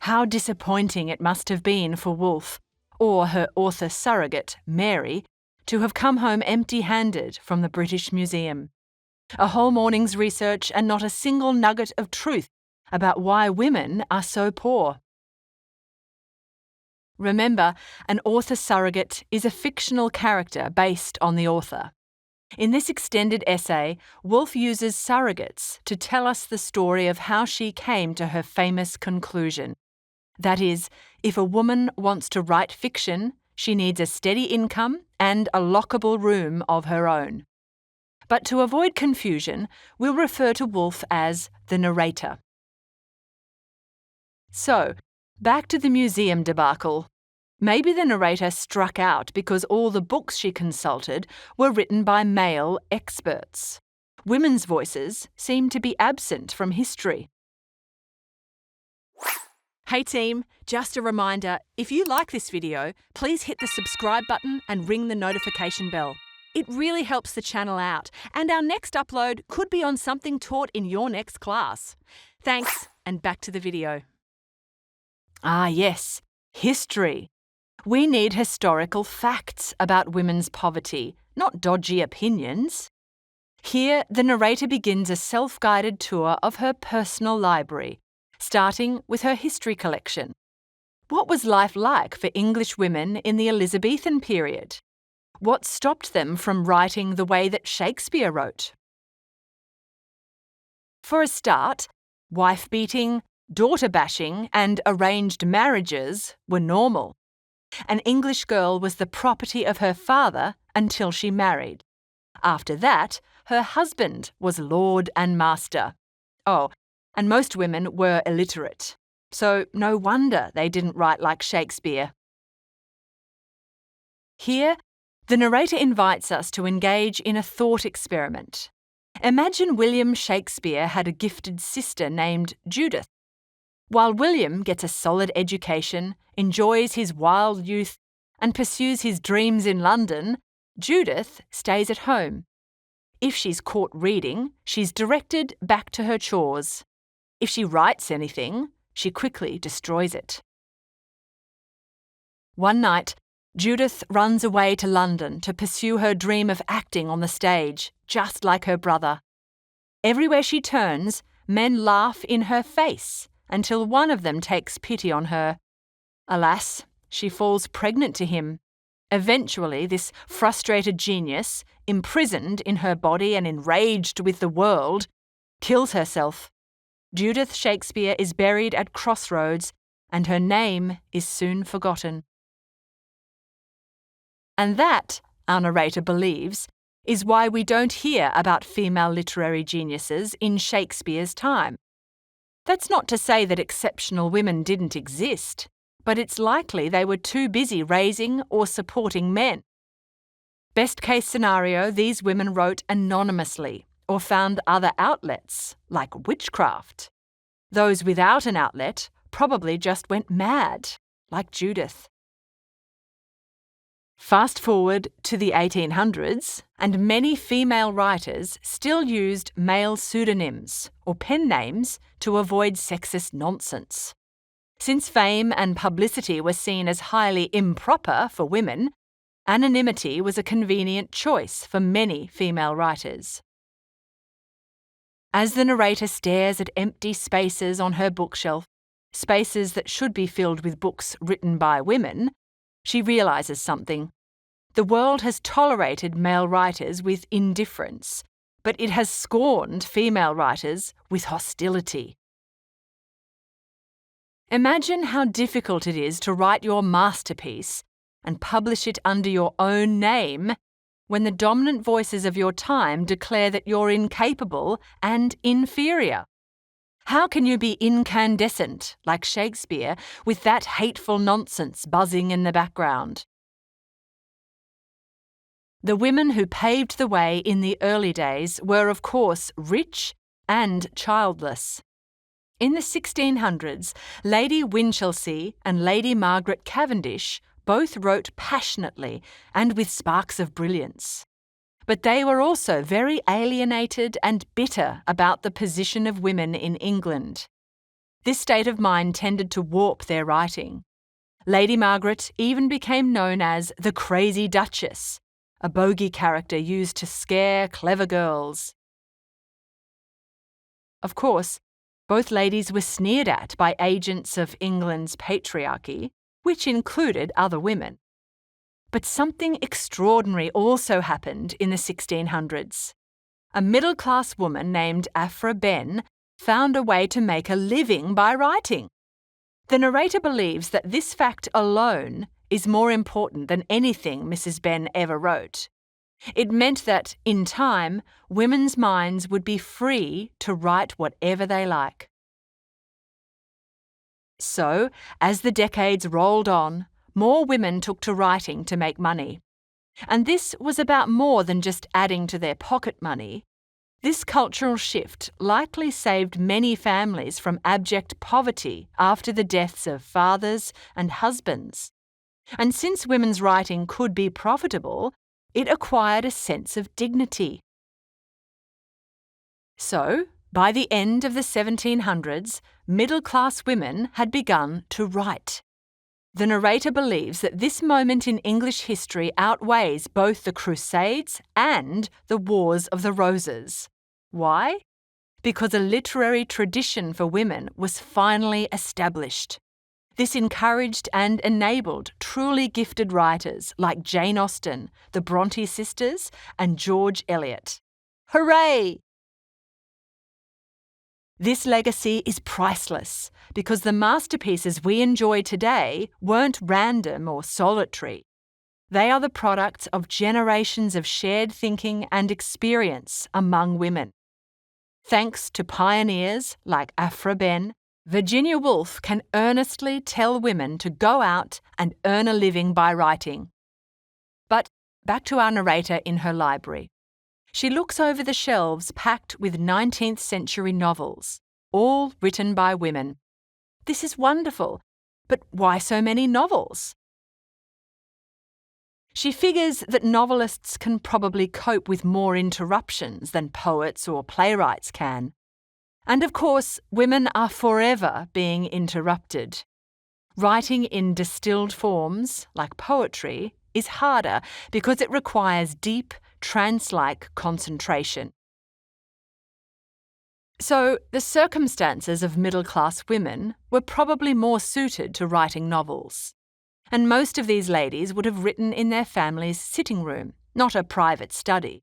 How disappointing it must have been for Woolf, or her author surrogate, Mary, to have come home empty-handed from the British Museum. A whole morning's research and not a single nugget of truth about why women are so poor. Remember, an author surrogate is a fictional character based on the author. In this extended essay, Woolf uses surrogates to tell us the story of how she came to her famous conclusion. That is, if a woman wants to write fiction, she needs a steady income and a lockable room of her own. But to avoid confusion, we'll refer to Woolf as the narrator. So, back to the museum debacle. Maybe the narrator struck out because all the books she consulted were written by male experts. Women's voices seem to be absent from history. Hey team, just a reminder, if you like this video, please hit the subscribe button and ring the notification bell. It really helps the channel out, and our next upload could be on something taught in your next class. Thanks, and back to the video. Ah yes, history. We need historical facts about women's poverty, not dodgy opinions. Here, the narrator begins a self-guided tour of her personal library, starting with her history collection. What was life like for English women in the Elizabethan period? What stopped them from writing the way that Shakespeare wrote? For a start, wife-beating, daughter-bashing and arranged marriages were normal. An English girl was the property of her father until she married. After that, her husband was lord and master. Oh, and most women were illiterate, so no wonder they didn't write like Shakespeare. Here, the narrator invites us to engage in a thought experiment. Imagine William Shakespeare had a gifted sister named Judith. While William gets a solid education, enjoys his wild youth, and pursues his dreams in London, Judith stays at home. If she's caught reading, she's directed back to her chores. If she writes anything, she quickly destroys it. One night, Judith runs away to London to pursue her dream of acting on the stage, just like her brother. Everywhere she turns, men laugh in her face, until one of them takes pity on her. Alas, she falls pregnant to him. Eventually, this frustrated genius, imprisoned in her body and enraged with the world, kills herself. Judith Shakespeare is buried at Crossroads, and her name is soon forgotten. And that, our narrator believes, is why we don't hear about female literary geniuses in Shakespeare's time. That's not to say that exceptional women didn't exist, but it's likely they were too busy raising or supporting men. Best case scenario, these women wrote anonymously or found other outlets, like witchcraft. Those without an outlet probably just went mad, like Judith. Fast forward to the 1800s, and many female writers still used male pseudonyms or pen names to avoid sexist nonsense. Since fame and publicity were seen as highly improper for women, anonymity was a convenient choice for many female writers. As the narrator stares at empty spaces on her bookshelf, spaces that should be filled with books written by women, she realises something. The world has tolerated male writers with indifference, but it has scorned female writers with hostility. Imagine how difficult it is to write your masterpiece and publish it under your own name when the dominant voices of your time declare that you're incapable and inferior. How can you be incandescent, like Shakespeare, with that hateful nonsense buzzing in the background? The women who paved the way in the early days were, of course, rich and childless. In the 1600s, Lady Winchelsea and Lady Margaret Cavendish both wrote passionately and with sparks of brilliance. But they were also very alienated and bitter about the position of women in England. This state of mind tended to warp their writing. Lady Margaret even became known as the Crazy Duchess, a bogey character used to scare clever girls. Of course, both ladies were sneered at by agents of England's patriarchy, which included other women. But something extraordinary also happened in the 1600s. A middle-class woman named Aphra Behn found a way to make a living by writing. The narrator believes that this fact alone is more important than anything Mrs. Behn ever wrote. It meant that, in time, women's minds would be free to write whatever they like. So, as the decades rolled on, more women took to writing to make money. And this was about more than just adding to their pocket money. This cultural shift likely saved many families from abject poverty after the deaths of fathers and husbands. And since women's writing could be profitable, it acquired a sense of dignity. So, by the end of the 1700s, middle-class women had begun to write. The narrator believes that this moment in English history outweighs both the Crusades and the Wars of the Roses. Why? Because a literary tradition for women was finally established. This encouraged and enabled truly gifted writers like Jane Austen, the Bronte sisters, and George Eliot. Hooray! This legacy is priceless because the masterpieces we enjoy today weren't random or solitary. They are the products of generations of shared thinking and experience among women. Thanks to pioneers like Aphra Behn, Virginia Woolf can earnestly tell women to go out and earn a living by writing. But back to our narrator in her library. She looks over the shelves packed with 19th century novels, all written by women. This is wonderful, but why so many novels? She figures that novelists can probably cope with more interruptions than poets or playwrights can. And of course, women are forever being interrupted. Writing in distilled forms, like poetry, is harder because it requires deep, trance-like concentration. So, the circumstances of middle-class women were probably more suited to writing novels. And most of these ladies would have written in their family's sitting room, not a private study.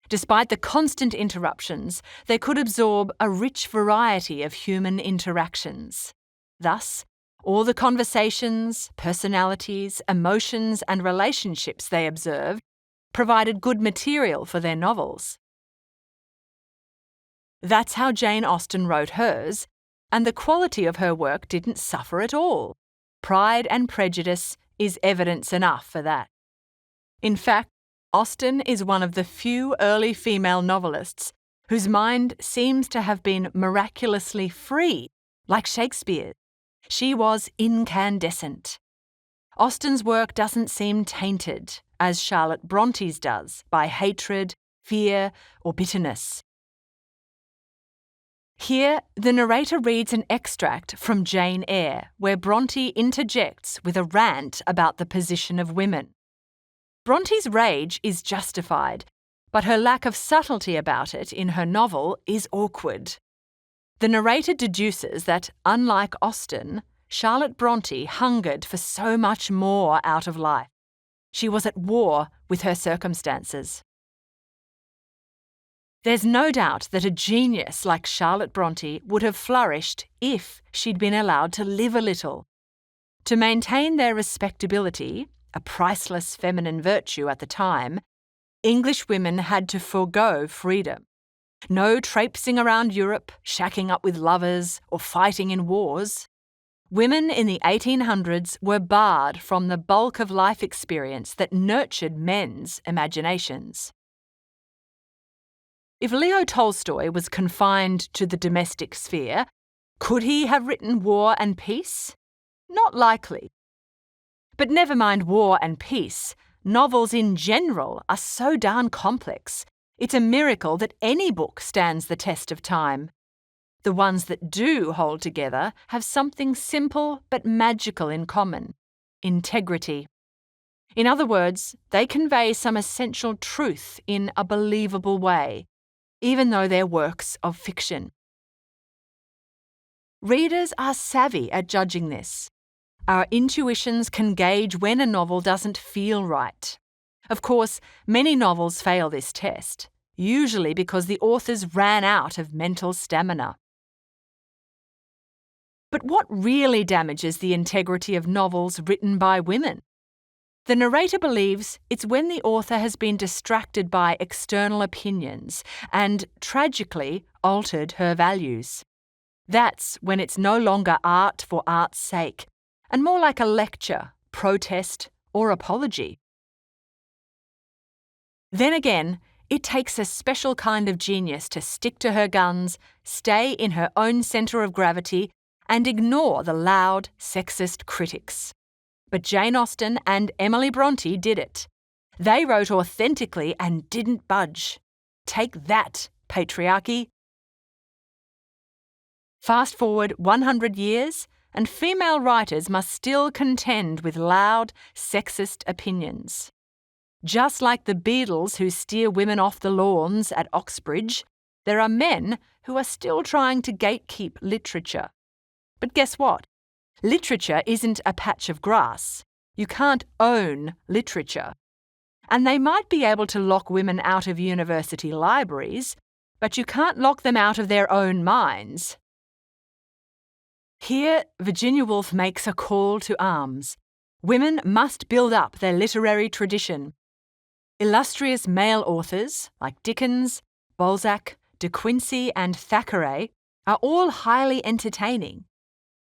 Despite the constant interruptions, they could absorb a rich variety of human interactions. Thus, all the conversations, personalities, emotions, and relationships they observed provided good material for their novels. That's how Jane Austen wrote hers, and the quality of her work didn't suffer at all. Pride and Prejudice is evidence enough for that. In fact, Austen is one of the few early female novelists whose mind seems to have been miraculously free, like Shakespeare. She was incandescent. Austen's work doesn't seem tainted, as Charlotte Bronte's does, by hatred, fear, or bitterness. Here, the narrator reads an extract from Jane Eyre, where Bronte interjects with a rant about the position of women. Bronte's rage is justified, but her lack of subtlety about it in her novel is awkward. The narrator deduces that, unlike Austen, Charlotte Bronte hungered for so much more out of life. She was at war with her circumstances. There's no doubt that a genius like Charlotte Bronte would have flourished if she'd been allowed to live a little. To maintain their respectability, a priceless feminine virtue at the time, English women had to forego freedom. No traipsing around Europe, shacking up with lovers, or fighting in wars. Women in the 1800s were barred from the bulk of life experience that nurtured men's imaginations. If Leo Tolstoy was confined to the domestic sphere, could he have written War and Peace? Not likely. But never mind War and Peace, novels in general are so darn complex. It's a miracle that any book stands the test of time. The ones that do hold together have something simple but magical in common: integrity. In other words, they convey some essential truth in a believable way, even though they're works of fiction. Readers are savvy at judging this. Our intuitions can gauge when a novel doesn't feel right. Of course, many novels fail this test, usually because the authors ran out of mental stamina. But what really damages the integrity of novels written by women? The narrator believes it's when the author has been distracted by external opinions and, tragically, altered her values. That's when it's no longer art for art's sake, and more like a lecture, protest, or apology. Then again, it takes a special kind of genius to stick to her guns, stay in her own centre of gravity, and ignore the loud, sexist critics. But Jane Austen and Emily Bronte did it. They wrote authentically and didn't budge. Take that, patriarchy. Fast forward 100 years, and female writers must still contend with loud, sexist opinions. Just like the Beatles who steer women off the lawns at Oxbridge, there are men who are still trying to gatekeep literature. But guess what? Literature isn't a patch of grass. You can't own literature. And they might be able to lock women out of university libraries, but you can't lock them out of their own minds. Here, Virginia Woolf makes a call to arms. Women must build up their literary tradition. Illustrious male authors like Dickens, Balzac, De Quincey and Thackeray are all highly entertaining.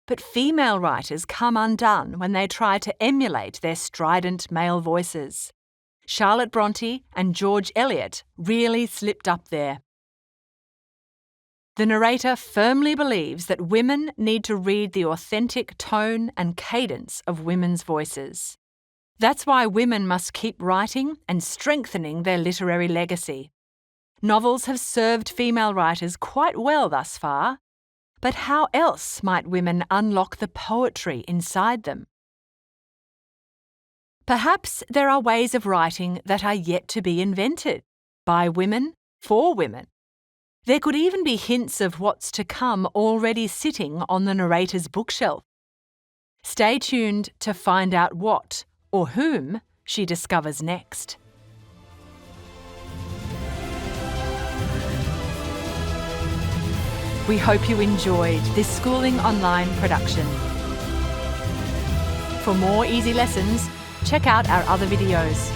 But female writers come undone when they try to emulate their strident male voices. Charlotte Bronte and George Eliot really slipped up there. The narrator firmly believes that women need to read the authentic tone and cadence of women's voices. That's why women must keep writing and strengthening their literary legacy. Novels have served female writers quite well thus far, but how else might women unlock the poetry inside them? Perhaps there are ways of writing that are yet to be invented, by women, for women. There could even be hints of what's to come already sitting on the narrator's bookshelf. Stay tuned to find out what, or whom, she discovers next. We hope you enjoyed this Schooling Online production. For more easy lessons, check out our other videos.